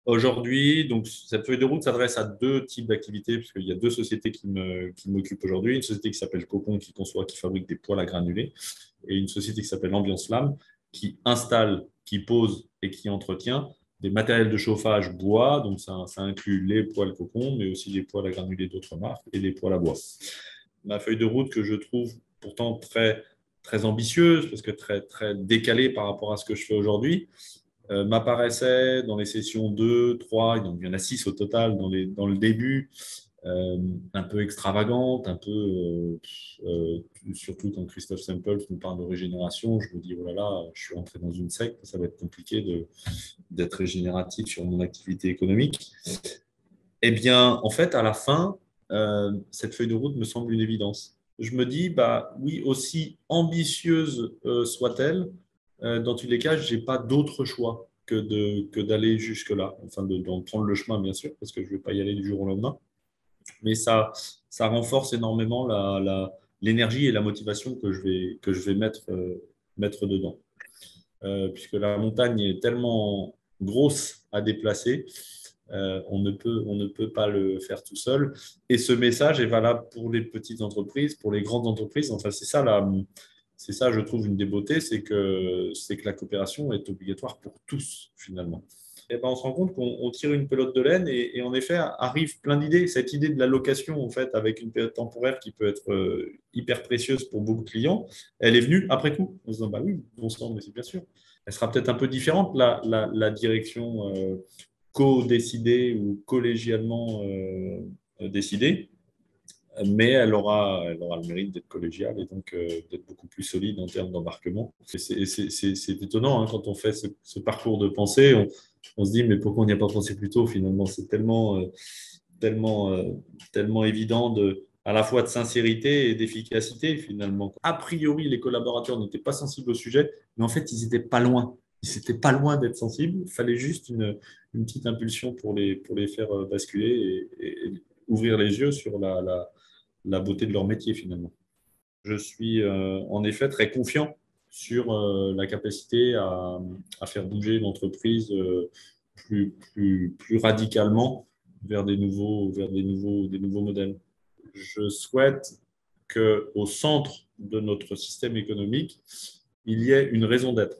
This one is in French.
Aujourd'hui, donc, cette feuille de route s'adresse à deux types d'activités, puisqu'il y a deux sociétés qui m'occupent aujourd'hui. Une société qui s'appelle Cocon, qui conçoit, qui fabrique des poêles à granulés, et une société qui s'appelle Ambiance Flamme, qui installe, qui pose et qui entretient des matériels de chauffage bois. Donc, ça inclut les poêles Cocon, mais aussi les poêles à granulés d'autres marques et les poêles à bois. Ma feuille de route que je trouve pourtant très ambitieuse, parce que très décalée par rapport à ce que je fais aujourd'hui, m'apparaissait dans les sessions 2, 3, donc il y en a 6 au total dans le début, un peu extravagante, un peu, surtout quand Christophe Semple nous parle de régénération, je me dis, oh là là, je suis entré dans une secte, ça va être compliqué d'être régénératif sur mon activité économique. Eh bien, en fait, à la fin, cette feuille de route me semble une évidence. Je me dis, bah oui, aussi ambitieuse soit-elle, dans tous les cas, je n'ai pas d'autre choix que d'aller jusque-là. Enfin, d'en prendre le chemin, bien sûr, parce que je ne vais pas y aller du jour au lendemain. Mais ça renforce énormément l'énergie et la motivation que je vais mettre dedans. Puisque la montagne est tellement grosse à déplacer, on ne peut pas le faire tout seul. Et ce message est valable pour les petites entreprises, pour les grandes entreprises. Enfin, c'est ça, je trouve, une des beautés, c'est que la coopération est obligatoire pour tous, finalement. Et ben, on se rend compte qu'on tire une pelote de laine et en effet arrive plein d'idées. Cette idée de la location, en fait, avec une période temporaire qui peut être hyper précieuse pour beaucoup de clients, elle est venue après coup, en se disant, bah oui, bon sang, mais c'est bien sûr. Elle sera peut-être un peu différente, la direction co-décidée ou collégialement décidée, mais elle aura le mérite d'être collégiale et donc d'être beaucoup plus solide en termes d'embarquement. C'est étonnant hein, quand on fait ce parcours de pensée, on se dit mais pourquoi on n'y a pas pensé plus tôt finalement? C'est tellement, tellement évident à la fois de sincérité et d'efficacité finalement. A priori, les collaborateurs n'étaient pas sensibles au sujet, mais en fait, ils n'étaient pas loin. Ils n'étaient pas loin d'être sensibles. Il fallait juste une petite impulsion pour les faire basculer et ouvrir les yeux sur la beauté de leur métier finalement. Je suis en effet très confiant sur la capacité à faire bouger l'entreprise plus radicalement vers des nouveaux modèles. Je souhaite qu'au centre de notre système économique, il y ait une raison d'être.